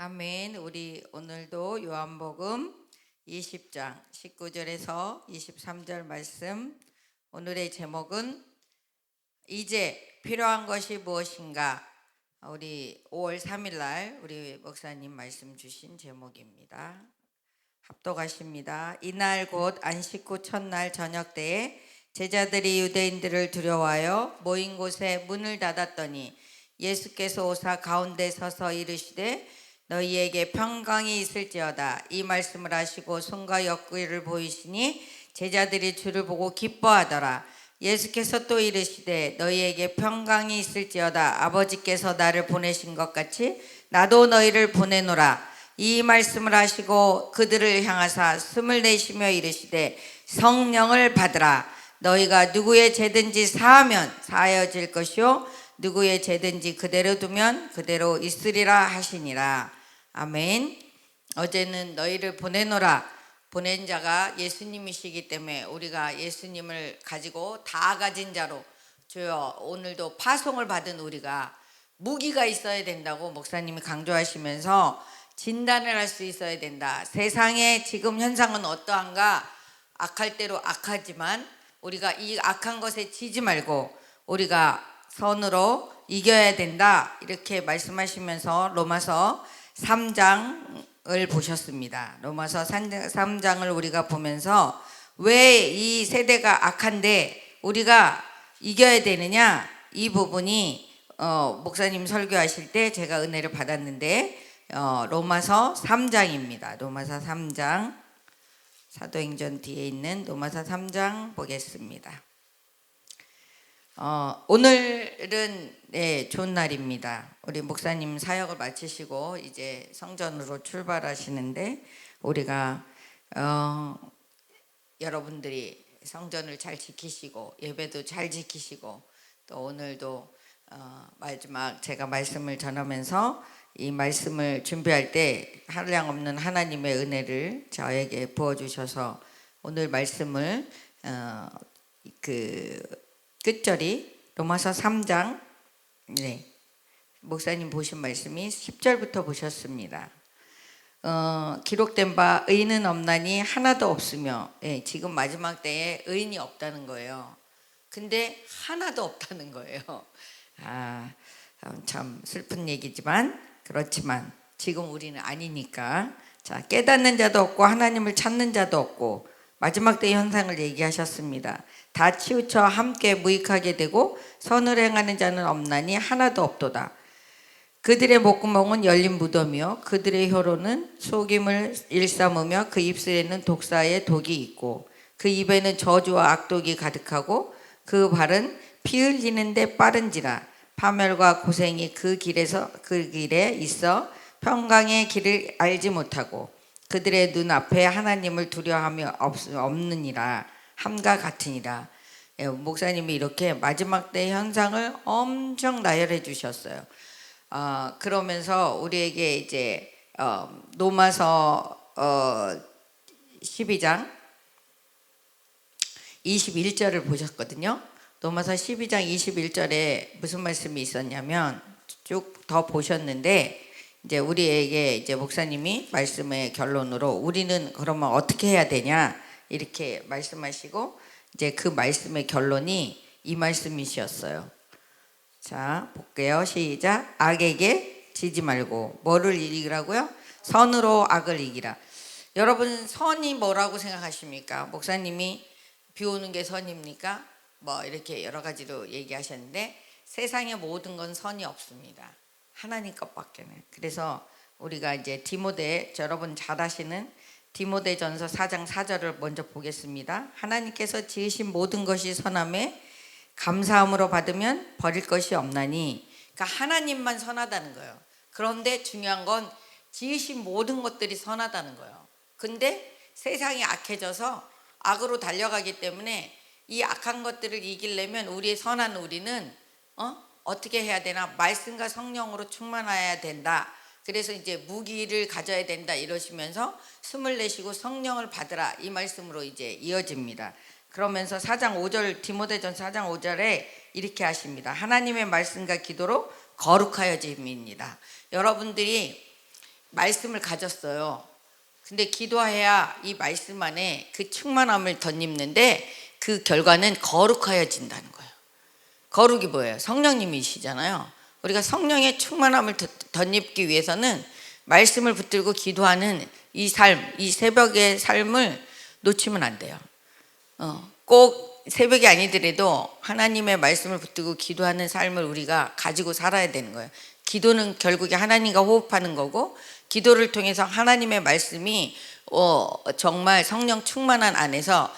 아멘. 우리 오늘도 요한복음 20장 19절에서 23절 말씀, 오늘의 제목은 이제 필요한 것이 무엇인가. 우리 5월 3일 날 우리 목사님 말씀 주신 제목입니다. 합독하십니다. 이날 곧 안식 후 첫날 저녁 때에 제자들이 유대인들을 두려워하여 모인 곳에 문을 닫았더니 예수께서 오사 가운데 서서 이르시되 너희에게 평강이 있을지어다. 이 말씀을 하시고 손과 옆구리를 보이시니 제자들이 주를 보고 기뻐하더라. 예수께서 또 이르시되 너희에게 평강이 있을지어다. 아버지께서 나를 보내신 것 같이 나도 너희를 보내노라. 이 말씀을 하시고 그들을 향하사 숨을 내쉬며 이르시되 성령을 받으라. 너희가 누구의 죄든지 사하면 사하여질 것이요 누구의 죄든지 그대로 두면 그대로 있으리라 하시니라. 아멘. 어제는 너희를 보내노라. 보낸 자가 예수님이시기 때문에 우리가 예수님을 가지고 다 가진 자로, 주여 오늘도 파송을 받은 우리가 무기가 있어야 된다고 목사님이 강조하시면서 진단을 할 수 있어야 된다. 세상의 지금 현상은 어떠한가? 악할 대로 악하지만 우리가 이 악한 것에 지지 말고 우리가 선으로 이겨야 된다. 이렇게 말씀하시면서 로마서 3장을 보셨습니다. 로마서 3장을 우리가 보면서 왜 이 세대가 악한데 우리가 이겨야 되느냐, 이 부분이 목사님 설교하실 때 제가 은혜를 받았는데 로마서 3장입니다. 로마서 3장, 사도행전 뒤에 있는 로마서 3장 보겠습니다. 오늘은 좋은 날입니다. 우리 목사님 사역을 마치시고 이제 성전으로 출발하시는데 우리가 여러분들이 성전을 잘 지키시고 예배도 잘 지키시고 또 오늘도 마지막 제가 말씀을 전하면서 이 말씀을 준비할 때 한량없는 하나님의 은혜를 저에게 부어주셔서 오늘 말씀을 끝절이 로마서 3장, 목사님 보신 말씀이 10절부터 보셨습니다. 기록된 바 의인은 없나니 하나도 없으며, 지금 마지막 때에 의인이 없다는 거예요. 근데 하나도 없다는 거예요. 참 슬픈 얘기지만 그렇지만 지금 우리는 아니니까. 자, 깨닫는 자도 없고 하나님을 찾는 자도 없고 마지막 때 현상을 얘기하셨습니다. 다 치우쳐 함께 무익하게 되고 선을 행하는 자는 없나니 하나도 없도다. 그들의 목구멍은 열린 무덤이요 그들의 혀로는 속임을 일삼으며 그 입술에는 독사의 독이 있고 그 입에는 저주와 악독이 가득하고 그 발은 피 흘리는데 빠른지라. 파멸과 고생이 그 길에 있어 평강의 길을 알지 못하고 그들의 눈앞에 하나님을 두려워하며 없느니라. 함과 같으니라. 목사님이 이렇게 마지막 때 현상을 엄청 나열해 주셨어요. 그러면서 우리에게 이제 로마서 12장 21절을 보셨거든요. 로마서 12장 21절에 무슨 말씀이 있었냐면 쭉 더 보셨는데 이제 우리에게 이제 목사님이 말씀의 결론으로 우리는 그러면 어떻게 해야 되냐 이렇게 말씀하시고 이제 그 말씀의 결론이 이 말씀이셨어요. 자, 볼게요. 시작. 악에게 지지 말고 뭐를 이기라고요? 선으로 악을 이기라. 여러분, 선이 뭐라고 생각하십니까? 목사님이 비 오는 게 선입니까? 뭐 이렇게 여러 가지로 얘기하셨는데 세상의 모든 건 선이 없습니다. 하나님 것밖에는. 그래서 우리가 이제 디모데, 여러분 잘 아시는 디모데전서 4장 4절을 먼저 보겠습니다. 하나님께서 지으신 모든 것이 선함에 감사함으로 받으면 버릴 것이 없나니. 그러니까 하나님만 선하다는 거예요. 그런데 중요한 건 지으신 모든 것들이 선하다는 거예요. 근데 세상이 악해져서 악으로 달려가기 때문에 이 악한 것들을 이기려면 우리의 선한 우리는 어떻게 해야 되나? 말씀과 성령으로 충만해야 된다. 그래서 이제 무기를 가져야 된다 이러시면서 숨을 내쉬고 성령을 받으라 이 말씀으로 이제 이어집니다. 그러면서 4장 5절 디모데전서 4장 5절에 이렇게 하십니다. 하나님의 말씀과 기도로 거룩하여짐입니다. 여러분들이 말씀을 가졌어요. 근데 기도해야 이 말씀 안에 그 충만함을 덧입는데 그 결과는 거룩하여진다는 거예요. 거룩이 뭐예요? 성령님이시잖아요. 우리가 성령의 충만함을 덧입기 위해서는 말씀을 붙들고 기도하는 이 삶, 이 새벽의 삶을 놓치면 안 돼요. 꼭 새벽이 아니더라도 하나님의 말씀을 붙들고 기도하는 삶을 우리가 가지고 살아야 되는 거예요. 기도는 결국에 하나님과 호흡하는 거고, 기도를 통해서 하나님의 말씀이 정말 성령 충만한 안에서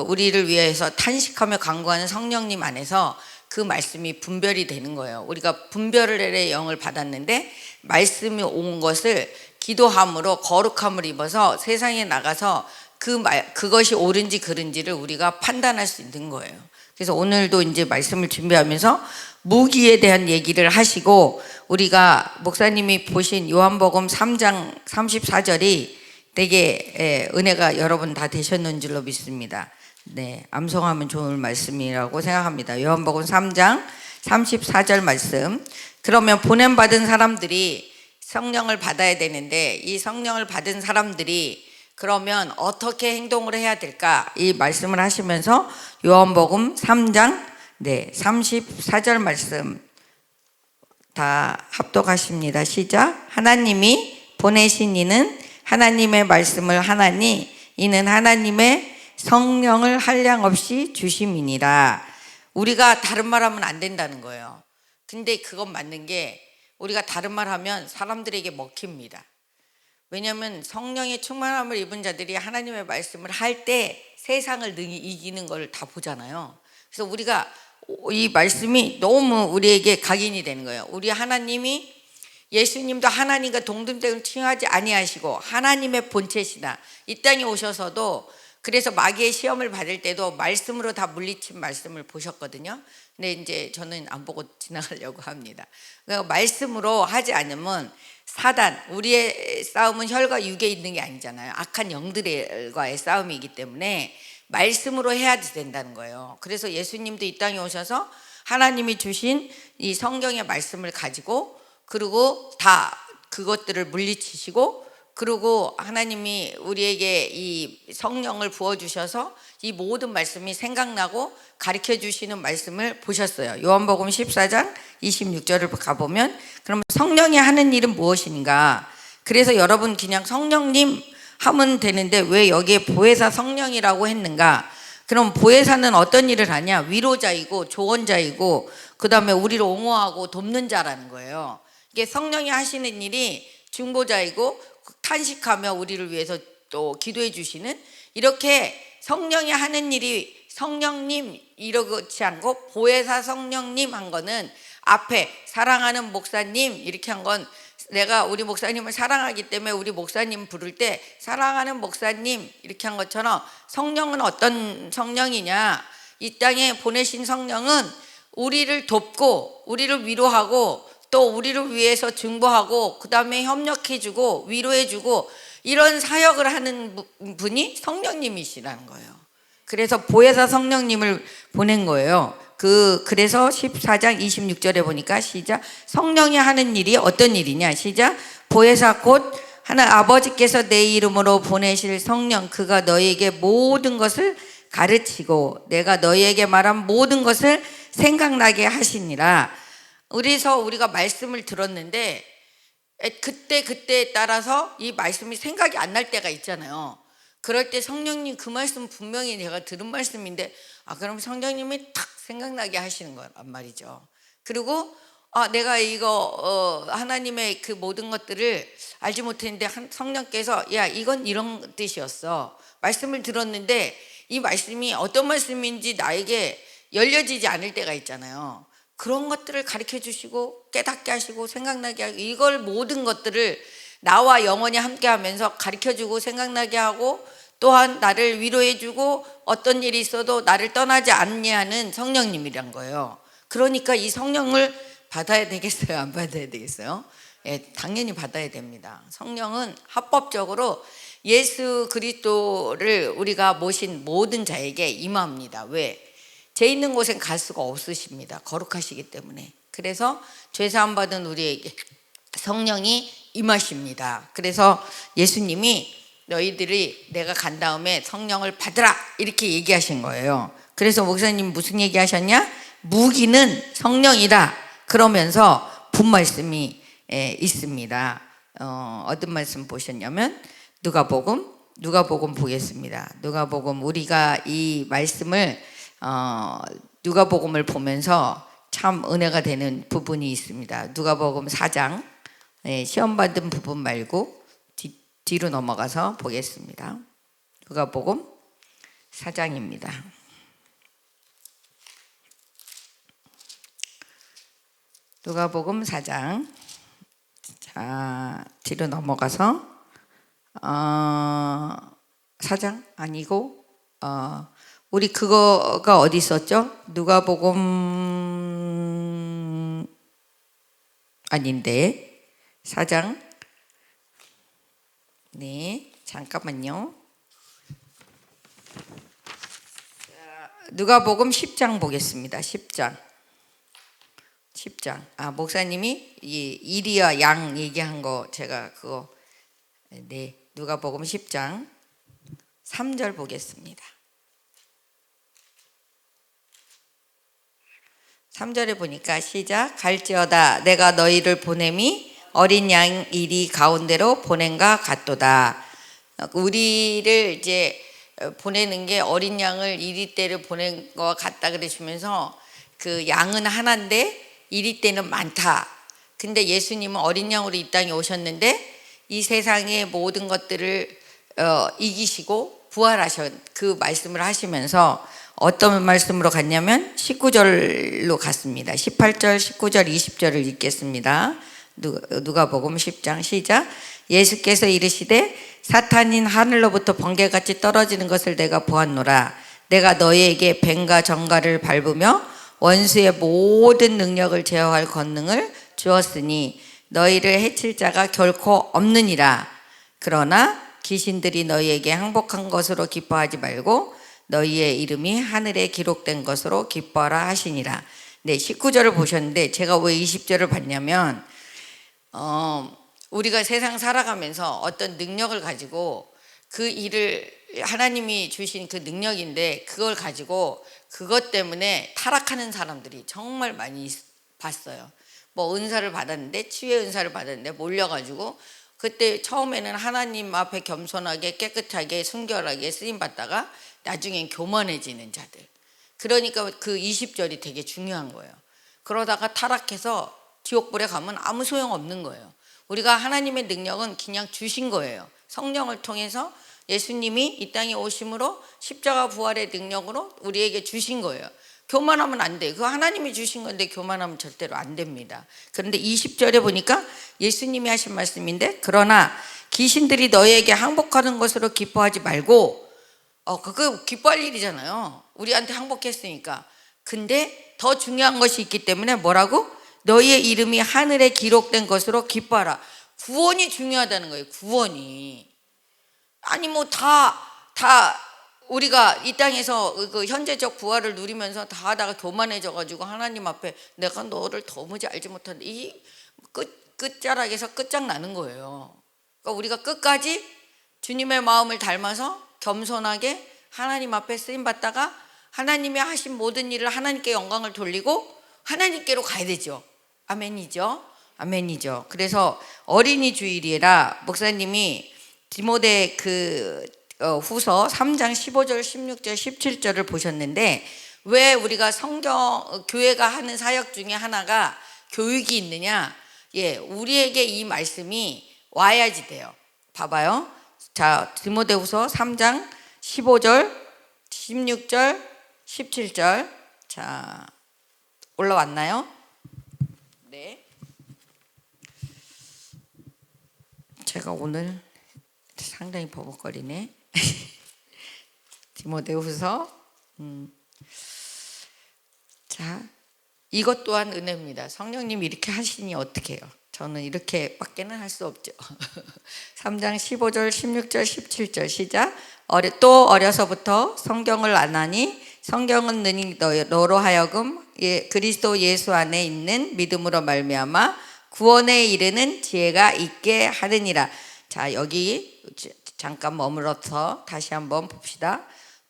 우리를 위해서 탄식하며 간구하는 성령님 안에서 그 말씀이 분별이 되는 거예요. 우리가 분별의 영을 받았는데 말씀이 온 것을 기도함으로 거룩함을 입어서 세상에 나가서 그것이 옳은지 그른지를 우리가 판단할 수 있는 거예요. 그래서 오늘도 이제 말씀을 준비하면서 무기에 대한 얘기를 하시고, 우리가 목사님이 보신 요한복음 3장 34절이 되게 은혜가 여러분 다 되셨는 줄로 믿습니다. 네, 암송하면 좋은 말씀이라고 생각합니다. 요한복음 3장 34절 말씀. 그러면 보냄받은 사람들이 성령을 받아야 되는데, 이 성령을 받은 사람들이 그러면 어떻게 행동을 해야 될까? 이 말씀을 하시면서 요한복음 3장 34절 말씀 다 합독하십니다. 시작. 하나님이 보내신 이는 하나님의 말씀을 하나니 이는 하나님의 성령을 한량없이 주심이니라. 우리가 다른 말하면 안 된다는 거예요. 근데 그건 맞는 게, 우리가 다른 말하면 사람들에게 먹힙니다. 왜냐하면 성령의 충만함을 입은 자들이 하나님의 말씀을 할 때 세상을 이기는 걸 다 보잖아요. 그래서 우리가 이 말씀이 너무 우리에게 각인이 되는 거예요. 우리 하나님이, 예수님도 하나님과 동등됨을 칭하지 아니하시고 하나님의 본체시다. 이 땅에 오셔서도, 그래서 마귀의 시험을 받을 때도 말씀으로 다 물리친 말씀을 보셨거든요. 근데 이제 저는 안 보고 지나가려고 합니다. 그러니까 말씀으로 하지 않으면 사단, 우리의 싸움은 혈과 육에 있는 게 아니잖아요. 악한 영들과의 싸움이기 때문에 말씀으로 해야 된다는 거예요. 그래서 예수님도 이 땅에 오셔서 하나님이 주신 이 성경의 말씀을 가지고, 그리고 다 그것들을 물리치시고, 그리고 하나님이 우리에게 이 성령을 부어주셔서 이 모든 말씀이 생각나고 가르쳐 주시는 말씀을 보셨어요. 요한복음 14장 26절을 가보면, 그러면 성령이 하는 일은 무엇인가? 그래서 여러분 그냥 성령님 하면 되는데 왜 여기에 보혜사 성령이라고 했는가? 그럼 보혜사는 어떤 일을 하냐? 위로자이고 조언자이고 그 다음에 우리를 옹호하고 돕는 자라는 거예요. 이게 성령이 하시는 일이 중보자이고 탄식하며 우리를 위해서 또 기도해 주시는, 이렇게 성령이 하는 일이 성령님 이러지 않고 보혜사 성령님 한 거는, 앞에 사랑하는 목사님 이렇게 한 건 내가 우리 목사님을 사랑하기 때문에 우리 목사님 부를 때 사랑하는 목사님 이렇게 한 것처럼, 성령은 어떤 성령이냐? 이 땅에 보내신 성령은 우리를 돕고 우리를 위로하고 또 우리를 위해서 중보하고 그 다음에 협력해주고 위로해주고 이런 사역을 하는 분이 성령님이시라는 거예요. 그래서 보혜사 성령님을 보낸 거예요. 그래서 14장 26절에 보니까 시작. 성령이 하는 일이 어떤 일이냐? 시작. 보혜사 곧 하나 아버지께서 내 이름으로 보내실 성령, 그가 너희에게 모든 것을 가르치고 내가 너희에게 말한 모든 것을 생각나게 하시니라. 그래서 우리가 말씀을 들었는데 그때에 따라서 이 말씀이 생각이 안 날 때가 있잖아요. 그럴 때 성령님 그 말씀 분명히 내가 들은 말씀인데 그럼 성령님이 탁 생각나게 하시는 거란 말이죠. 그리고 내가 이거 하나님의 그 모든 것들을 알지 못했는데 성령께서 야 이건 이런 뜻이었어. 말씀을 들었는데 이 말씀이 어떤 말씀인지 나에게 열려지지 않을 때가 있잖아요. 그런 것들을 가르쳐 주시고 깨닫게 하시고 생각나게 하고, 이걸 모든 것들을 나와 영원히 함께 하면서 가르쳐 주고 생각나게 하고, 또한 나를 위로해 주고 어떤 일이 있어도 나를 떠나지 않게 하는 성령님이란 거예요. 그러니까 이 성령을 받아야 되겠어요? 안 받아야 되겠어요? 예, 당연히 받아야 됩니다. 성령은 합법적으로 예수 그리스도를 우리가 모신 모든 자에게 임합니다. 왜? 죄 있는 곳엔 갈 수가 없으십니다. 거룩하시기 때문에. 그래서 죄사함 받은 우리에게 성령이 임하십니다. 그래서 예수님이 너희들이 내가 간 다음에 성령을 받으라 이렇게 얘기하신 거예요. 그래서 목사님 무슨 얘기하셨냐? 무기는 성령이다 그러면서 본 말씀이 있습니다. 어떤 말씀 보셨냐면 누가복음 보겠습니다. 누가복음, 우리가 이 말씀을 누가복음을 보면서 참 은혜가 되는 부분이 있습니다. 누가복음 4장, 시험 받은 부분 말고 뒤로 넘어가서 보겠습니다. 누가복음 4장입니다. 누가복음 4장. 자, 뒤로 넘어가서 4장 아니고 우리 그거가 어디 있었죠? 누가복음 아닌데 4장. 네, 잠깐만요. 누가복음 10장 보겠습니다. 10장. 목사님이 이 이리와 양 얘기한 거 제가 그거 네, 누가복음 10장 3절 보겠습니다. 3절에 보니까 시작. 갈지어다 내가 너희를 보냄이 어린 양 이리 가운데로 보낸가 같도다. 우리를 이제 보내는 게 어린 양을 이리 때를 보낸 것과 같다 그러시면서 그 양은 하나인데 이리 때는 많다. 근데 예수님은 어린 양으로 이 땅에 오셨는데 이 세상의 모든 것들을 이기시고 부활하신 그 말씀을 하시면서 어떤 말씀으로 갔냐면 19절로 갔습니다. 18절, 19절, 20절을 읽겠습니다. 누가복음 10장 시작. 예수께서 이르시되 사탄인 하늘로부터 번개같이 떨어지는 것을 내가 보았노라. 내가 너희에게 뱀과 정갈을 밟으며 원수의 모든 능력을 제어할 권능을 주었으니 너희를 해칠 자가 결코 없느니라. 그러나 귀신들이 너희에게 항복한 것으로 기뻐하지 말고 너희의 이름이 하늘에 기록된 것으로 기뻐하라 하시니라. 네, 19절을 보셨는데 제가 왜 20절을 봤냐면 우리가 세상 살아가면서 어떤 능력을 가지고 그 일을 하나님이 주신 그 능력인데 그걸 가지고 그것 때문에 타락하는 사람들이 정말 많이 봤어요. 뭐 은사를 받았는데 치유의 은사를 받았는데 몰려가지고 그때 처음에는 하나님 앞에 겸손하게 깨끗하게 순결하게 쓰임 받다가 나중엔 교만해지는 자들. 그러니까 그 20절이 되게 중요한 거예요. 그러다가 타락해서 지옥불에 가면 아무 소용 없는 거예요. 우리가 하나님의 능력은 그냥 주신 거예요. 성령을 통해서 예수님이 이 땅에 오심으로 십자가 부활의 능력으로 우리에게 주신 거예요. 교만하면 안 돼. 그거 하나님이 주신 건데 교만하면 절대로 안 됩니다. 그런데 20절에 보니까 예수님이 하신 말씀인데 그러나 귀신들이 너희에게 항복하는 것으로 기뻐하지 말고 그거 기뻐할 일이잖아요. 우리한테 항복했으니까. 근데 더 중요한 것이 있기 때문에 뭐라고? 너희의 이름이 하늘에 기록된 것으로 기뻐하라. 구원이 중요하다는 거예요. 구원이. 아니 뭐 다 우리가 이 땅에서 그 현재적 부활을 누리면서 다 하다가 교만해져 가지고 하나님 앞에 내가 너를 도무지 알지 못한데 이 끝자락에서 끝장나는 거예요. 그러니까 우리가 끝까지 주님의 마음을 닮아서 겸손하게 하나님 앞에 쓰임 받다가 하나님이 하신 모든 일을 하나님께 영광을 돌리고 하나님께로 가야 되죠. 아멘이죠. 아멘이죠. 그래서 어린이 주일이라 목사님이 디모데 후서 3장 15절, 16절, 17절을 보셨는데 왜 우리가 교회가 하는 사역 중에 하나가 교육이 있느냐? 예, 우리에게 이 말씀이 와야지 돼요. 봐봐요. 자, 디모데 후서 3장 15절, 16절, 17절. 자, 올라왔나요? 네. 제가 오늘 상당히 버벅거리네. 디모데후서. 자, 이것 또한 은혜입니다. 성령님이 이렇게 하시니 어떻게 해요? 저는 이렇게밖에는 할 수 없죠. 3장 15절, 16절, 17절 시작. 또 어려서부터 성경을 안 하니 성경은 능히 너로 하여금 그리스도 예수 안에 있는 믿음으로 말미암아 구원에 이르는 지혜가 있게 하느니라. 자, 여기 잠깐 머물러서 다시 한번 봅시다.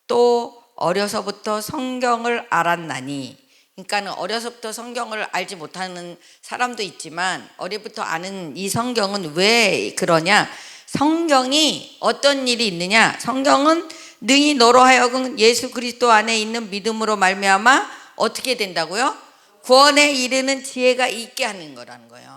또 어려서부터 성경을 알았나니, 그러니까는 어려서부터 성경을 알지 못하는 사람도 있지만 어려부터 아는 이 성경은 왜 그러냐? 성경이 어떤 일이 있느냐? 성경은 능히 너로 하여금 예수 그리스도 안에 있는 믿음으로 말미암아 어떻게 된다고요? 구원에 이르는 지혜가 있게 하는 거라는 거예요.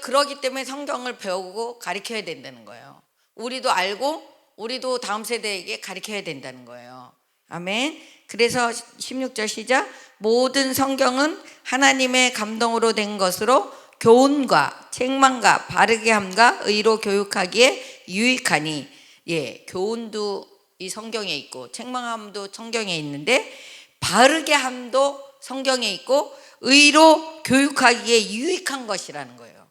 그러기 때문에 성경을 배우고 가르쳐야 된다는 거예요. 우리도 알고 우리도 다음 세대에게 가르쳐야 된다는 거예요. 아멘. 그래서 16절 시작. 모든 성경은 하나님의 감동으로 된 것으로 교훈과 책망과 바르게 함과 의로 교육하기에 유익하니. 예, 교훈도 이 성경에 있고 책망함도 성경에 있는데 바르게 함도 성경에 있고 의로 교육하기에 유익한 것이라는 거예요.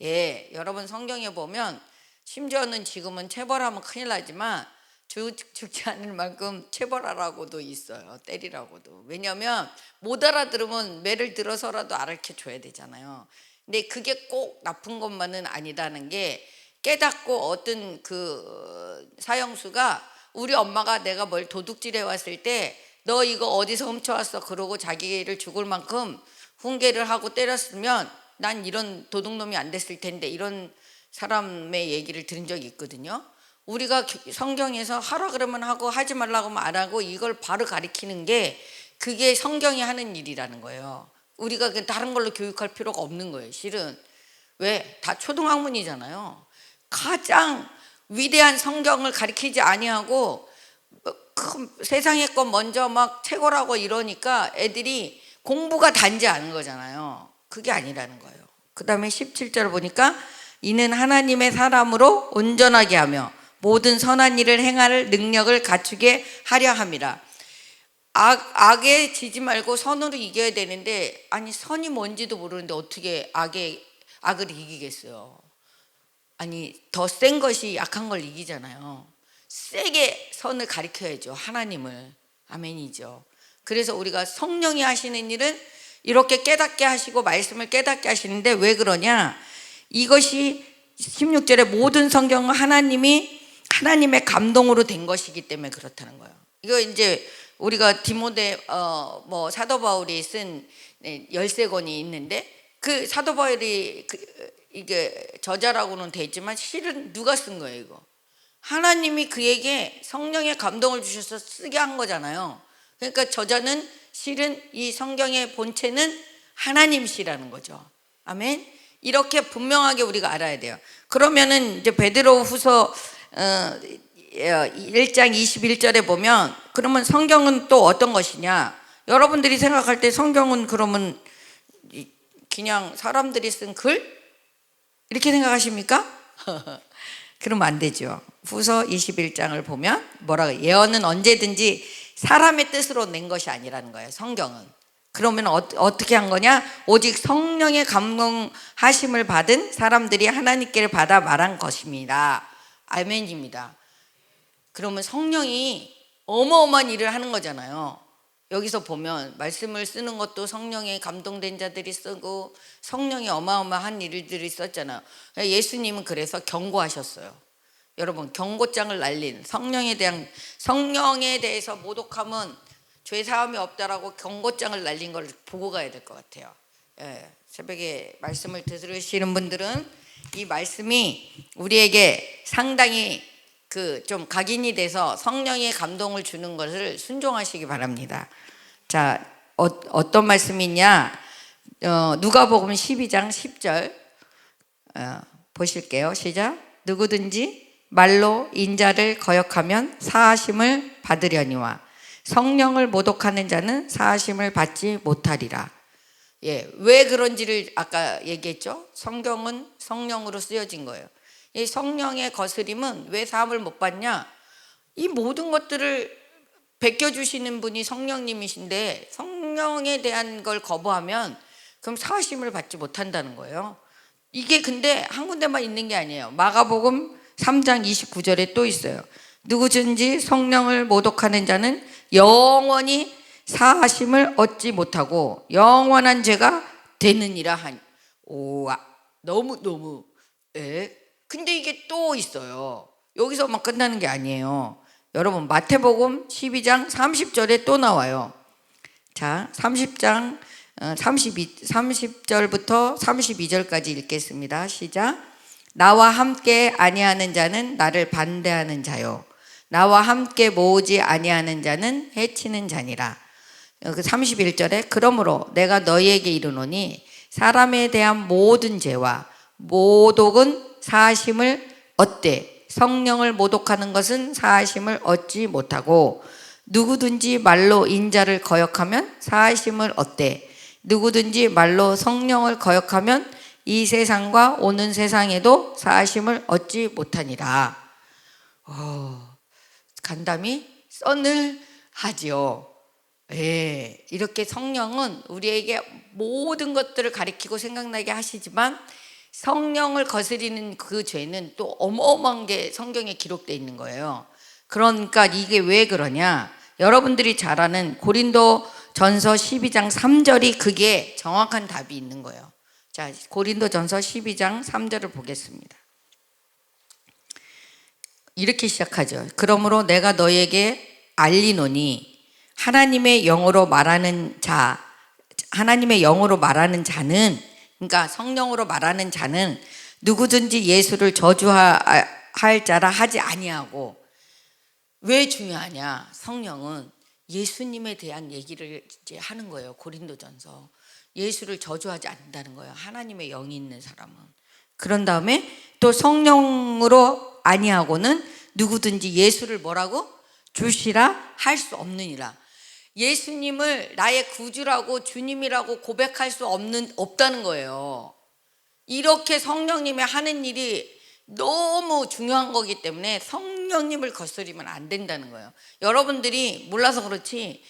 예, 여러분 성경에 보면 심지어는 지금은 체벌하면 큰일 나지만 죽지 않을 만큼 체벌하라고도 있어요. 때리라고도. 왜냐하면 못 알아들으면 매를 들어서라도 알게 줘야 되잖아요. 근데 그게 꼭 나쁜 것만은 아니다는 게 깨닫고 어떤 그 사형수가 우리 엄마가 내가 뭘 도둑질해 왔을 때 너 이거 어디서 훔쳐왔어 그러고 자기를 죽을 만큼 훈계를 하고 때렸으면 난 이런 도둑놈이 안 됐을 텐데, 이런 사람의 얘기를 들은 적이 있거든요. 우리가 성경에서 하라 그러면 하고 하지 말라고 하면 안 하고 이걸 바로 가리키는 게 그게 성경이 하는 일이라는 거예요. 우리가 다른 걸로 교육할 필요가 없는 거예요. 실은 왜? 다 초등학문이잖아요. 가장 위대한 성경을 가리키지 아니하고 세상의 것 먼저 막 최고라고 이러니까 애들이 공부가 단지 않은 거잖아요. 그게 아니라는 거예요. 그 다음에 17절 보니까 이는 하나님의 사람으로 온전하게 하며 모든 선한 일을 행할 능력을 갖추게 하려 함이라. 악에 지지 말고 선으로 이겨야 되는데, 아니 선이 뭔지도 모르는데 어떻게 악을 이기겠어요? 아니 더 센 것이 약한 걸 이기잖아요. 세게 선을 가리켜야죠. 하나님을. 아멘이죠. 그래서 우리가 성령이 하시는 일은 이렇게 깨닫게 하시고 말씀을 깨닫게 하시는데 왜 그러냐? 이것이 16절에 모든 성경은 하나님의 감동으로 된 것이기 때문에 그렇다는 거예요. 이거 이제 우리가 디모데 사도 바울이 쓴 13권이 있는데 그 사도 바울이 이게 저자라고는 돼 있지만 실은 누가 쓴 거예요? 이거 하나님이 그에게 성령의 감동을 주셔서 쓰게 한 거잖아요. 그러니까 저자는 실은 이 성경의 본체는 하나님이시라는 거죠. 아멘. 이렇게 분명하게 우리가 알아야 돼요. 그러면은 이제 베드로후서 1장 21절에 보면 그러면 성경은 또 어떤 것이냐? 여러분들이 생각할 때 성경은 그러면 그냥 사람들이 쓴 글? 이렇게 생각하십니까? 그러면 안 되죠. 후서 21장을 보면 뭐라고? 예언은 언제든지 사람의 뜻으로 낸 것이 아니라는 거예요. 성경은. 그러면 어떻게 한 거냐? 오직 성령의 감동하심을 받은 사람들이 하나님께를 받아 말한 것입니다. 아멘입니다. 그러면 성령이 어마어마한 일을 하는 거잖아요. 여기서 보면 말씀을 쓰는 것도 성령에 감동된 자들이 쓰고 성령이 어마어마한 일들이 썼잖아요. 예수님은 그래서 경고하셨어요. 여러분 경고장을 날린 성령에 대해서 모독하면 죄 사함이 없다라고 경고장을 날린 걸 보고 가야 될 것 같아요. 예, 새벽에 말씀을 들으시는 분들은 이 말씀이 우리에게 상당히 좀 각인이 돼서 성령의 감동을 주는 것을 순종하시기 바랍니다. 자, 어떤 말씀이냐? 누가복음 12장 10절 보실게요. 시작. 누구든지 말로 인자를 거역하면 사하심을 받으려니와 성령을 모독하는 자는 사하심을 받지 못하리라. 예, 왜 그런지를 아까 얘기했죠. 성경은 성령으로 쓰여진 거예요. 이 성령의 거스림은 왜 사함을 못 받냐? 이 모든 것들을 베껴주시는 분이 성령님이신데 성령에 대한 걸 거부하면 그럼 사하심을 받지 못한다는 거예요. 이게 근데 한 군데만 있는 게 아니에요. 마가복음 3장 29절에 또 있어요. 누구든지 성령을 모독하는 자는 영원히 사하심을 얻지 못하고 영원한 죄가 되느니라 하니. 오와 너무 예. 근데 이게 또 있어요. 여기서만 끝나는 게 아니에요. 여러분 마태복음 12장 30절에 또 나와요. 자, 30장 30절부터 32절까지 읽겠습니다. 시작. 나와 함께 아니하는 자는 나를 반대하는 자요, 나와 함께 모으지 아니하는 자는 해치는 자니라. 31절에 그러므로 내가 너희에게 이르노니 사람에 대한 모든 죄와 모독은 사하심을 얻되 성령을 모독하는 것은 사하심을 얻지 못하고 누구든지 말로 인자를 거역하면 사하심을 얻되 누구든지 말로 성령을 거역하면 이 세상과 오는 세상에도 사하심을 얻지 못하니라. 간담이 서늘하지요. 예, 이렇게 성령은 우리에게 모든 것들을 가리키고 생각나게 하시지만 성령을 거스리는 그 죄는 또 어마어마한 게 성경에 기록되어 있는 거예요. 그러니까 이게 왜 그러냐, 여러분들이 잘 아는 고린도 전서 12장 3절이 그게 정확한 답이 있는 거예요. 자, 고린도 전서 12장 3절을 보겠습니다. 이렇게 시작하죠. 그러므로 내가 너에게 알리노니 하나님의 영으로 말하는 자, 하나님의 영으로 말하는 자는, 그러니까 성령으로 말하는 자는 누구든지 예수를 저주할 자라 하지 아니하고. 왜 중요하냐? 성령은 예수님에 대한 얘기를 이제 하는 거예요. 고린도전서. 예수를 저주하지 않는다는 거예요. 하나님의 영이 있는 사람은. 그런 다음에 또 성령으로 아니하고는 누구든지 예수를 뭐라고? 주시라 할 수 없느니라. 예수님을 나의 구주라고 주님이라고 고백할 수 없다는 거예요. 이렇게 성령님이 하는 일이 너무 중요한 거기 때문에 성령님을 거스리면 안 된다는 거예요. 여러분들이 몰라서 그렇지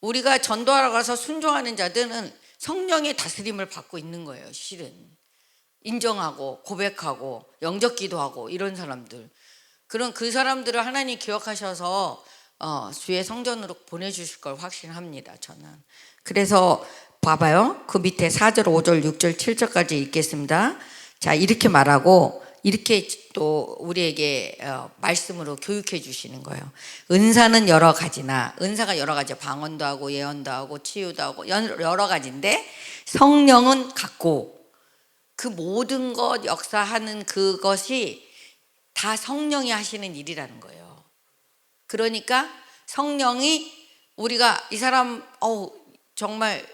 우리가 전도하러 가서 순종하는 자들은 성령의 다스림을 받고 있는 거예요. 실은 인정하고 고백하고 영접 기도하고 이런 사람들, 그런 그 사람들을 하나님 기억하셔서 주의 성전으로 보내주실 걸 확신합니다. 저는. 그래서 봐봐요. 그 밑에 4절 5절 6절 7절까지 읽겠습니다. 자, 이렇게 말하고 이렇게 또 우리에게 말씀으로 교육해 주시는 거예요. 은사는 여러 가지나, 은사가 여러 가지, 방언도 하고 예언도 하고 치유도 하고 여러 가지인데 성령은 같고 그 모든 것 역사하는 그것이 다 성령이 하시는 일이라는 거예요. 그러니까 성령이 우리가 이 사람 정말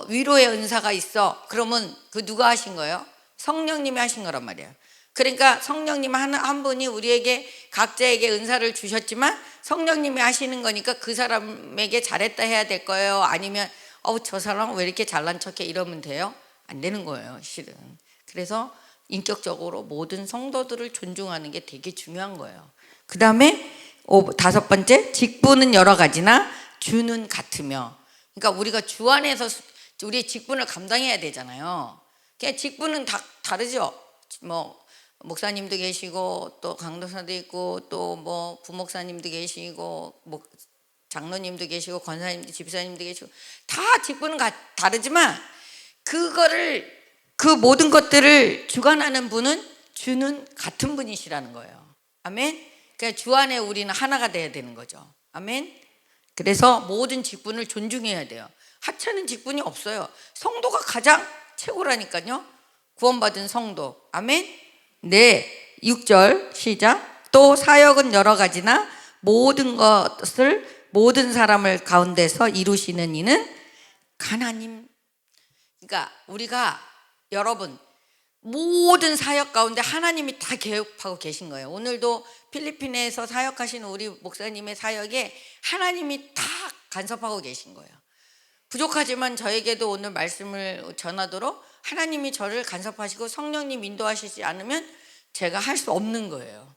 위로의 은사가 있어, 그러면 그 누가 하신 거예요? 성령님이 하신 거란 말이에요. 그러니까 성령님 한 분이 우리에게 각자에게 은사를 주셨지만 성령님이 하시는 거니까 그 사람에게 잘했다 해야 될 거예요? 아니면 저 사람 왜 이렇게 잘난 척해 이러면 돼요? 안 되는 거예요, 실은. 그래서 인격적으로 모든 성도들을 존중하는 게 되게 중요한 거예요. 그 다음에 5번째, 직분은 여러 가지나 주는 같으며. 그러니까 우리가 주 안에서 우리의 직분을 감당해야 되잖아요. 그냥 직분은 다 다르죠. 뭐 목사님도 계시고 또 강도사도 있고 또 뭐 부목사님도 계시고 뭐 장로님도 계시고 권사님도 집사님도 계시고 다 직분은 다르지만 그거를 그 모든 것들을 주관하는 분은 주는 같은 분이시라는 거예요. 아멘. 그러니까 주 안에 우리는 하나가 돼야 되는 거죠. 아멘. 그래서 모든 직분을 존중해야 돼요. 하찮은 직분이 없어요. 성도가 가장 최고라니까요. 구원받은 성도. 아멘. 네, 6절 시작. 또 사역은 여러 가지나 모든 것을 모든 사람을 가운데서 이루시는 이는 하나님. 그러니까 우리가 여러분 모든 사역 가운데 하나님이 다 계획하고 계신 거예요. 오늘도 필리핀에서 사역하시는 우리 목사님의 사역에 하나님이 다 간섭하고 계신 거예요. 부족하지만 저에게도 오늘 말씀을 전하도록 하나님이 저를 간섭하시고 성령님 인도하시지 않으면 제가 할 수 없는 거예요.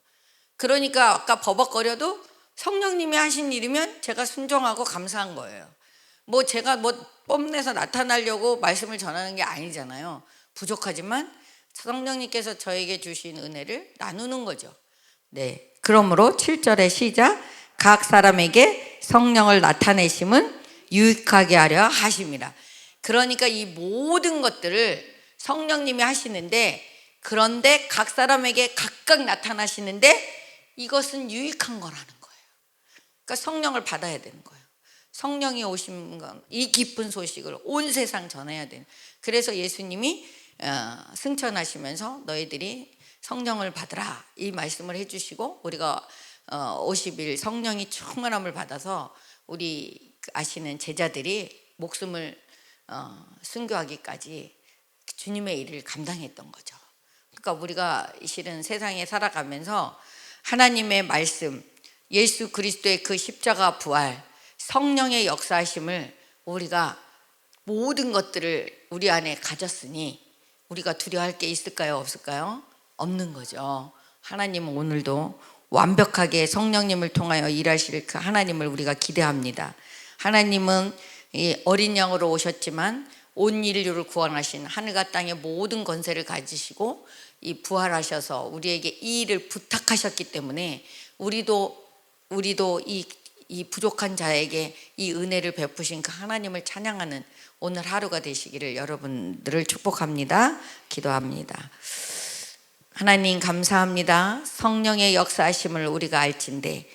그러니까 아까 버벅거려도 성령님이 하신 일이면 제가 순종하고 감사한 거예요. 뭐 제가 뭐 뽐내서 나타나려고 말씀을 전하는 게 아니잖아요. 부족하지만 성령님께서 저에게 주신 은혜를 나누는 거죠. 네, 그러므로 7절의 시작. 각 사람에게 성령을 나타내심은 유익하게 하려 하심이라. 그러니까 이 모든 것들을 성령님이 하시는데, 그런데 각 사람에게 각각 나타나시는데 이것은 유익한 거라는 거예요. 그러니까 성령을 받아야 되는 거예요. 성령이 오신 건 이 기쁜 소식을 온 세상 전해야 되는. 그래서 예수님이 승천하시면서 너희들이 성령을 받으라 이 말씀을 해주시고, 우리가 50일 성령이 충만함을 받아서 우리 아시는 제자들이 목숨을 순교하기까지 주님의 일을 감당했던 거죠. 그러니까 우리가 실은 세상에 살아가면서 하나님의 말씀, 예수 그리스도의 그 십자가 부활, 성령의 역사하심을 우리가 모든 것들을 우리 안에 가졌으니 우리가 두려워할 게 있을까요? 없을까요? 없는 거죠. 하나님은 오늘도 완벽하게 성령님을 통하여 일하실 그 하나님을 우리가 기대합니다. 하나님은 이 어린 양으로 오셨지만 온 인류를 구원하신 하늘과 땅의 모든 권세를 가지시고 이 부활하셔서 우리에게 이 일을 부탁하셨기 때문에 우리도 이 부족한 자에게 이 은혜를 베푸신 그 하나님을 찬양하는 오늘 하루가 되시기를 여러분들을 축복합니다. 기도합니다. 하나님 감사합니다. 성령의 역사하심을 우리가 알진대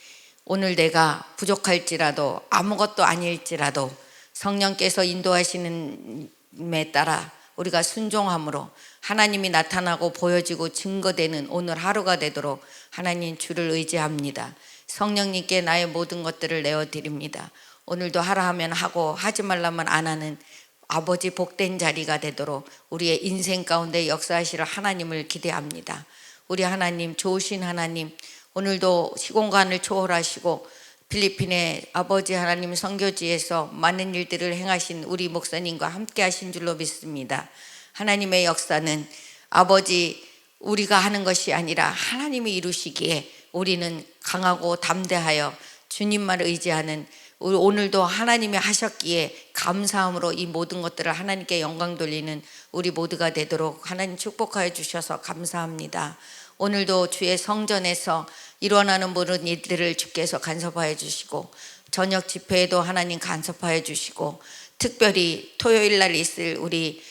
오늘 내가 부족할지라도 아무것도 아닐지라도 성령께서 인도하시는 에 따라 우리가 순종함으로 하나님이 나타나고 보여지고 증거되는 오늘 하루가 되도록 하나님 주를 의지합니다. 성령님께 나의 모든 것들을 내어드립니다. 오늘도 하라 하면 하고 하지 말라면 안 하는 아버지 복된 자리가 되도록 우리의 인생 가운데 역사하시는 하나님을 기대합니다. 우리 하나님 좋으신 하나님, 오늘도 시공간을 초월하시고 필리핀의 아버지 하나님 선교지에서 많은 일들을 행하신 우리 목사님과 함께 하신 줄로 믿습니다. 하나님의 역사는 아버지 우리가 하는 것이 아니라 하나님이 이루시기에 우리는 강하고 담대하여 주님만 의지하는, 오늘도 하나님이 하셨기에 감사함으로 이 모든 것들을 하나님께 영광 돌리는 우리 모두가 되도록 하나님 축복하여 주셔서 감사합니다. 오늘도 주의 성전에서 일어나는 모든 일들을 주께서 간섭하여 주시고 저녁 집회에도 하나님 간섭하여 주시고, 특별히 토요일 날 있을 우리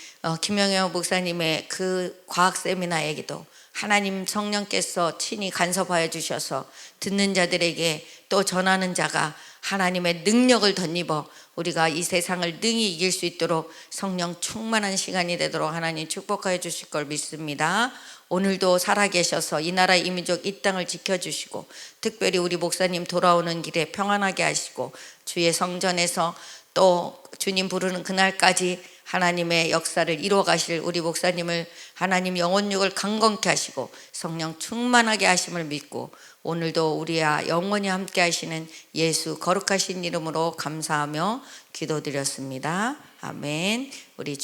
김영현 목사님의 그 과학 세미나에게도 하나님 성령께서 친히 간섭하여 주셔서 듣는 자들에게 또 전하는 자가 하나님의 능력을 덧입어 우리가 이 세상을 능히 이길 수 있도록 성령 충만한 시간이 되도록 하나님 축복하여 주실 걸 믿습니다. 오늘도 살아계셔서 이 나라 이 민족 이 땅을 지켜주시고 특별히 우리 목사님 돌아오는 길에 평안하게 하시고 주의 성전에서 또 주님 부르는 그날까지 하나님의 역사를 이루어 가실 우리 목사님을 하나님 영혼육을 강건케 하시고 성령 충만하게 하심을 믿고 오늘도 우리와 영원히 함께 하시는 예수 거룩하신 이름으로 감사하며 기도드렸습니다. 아멘. 우리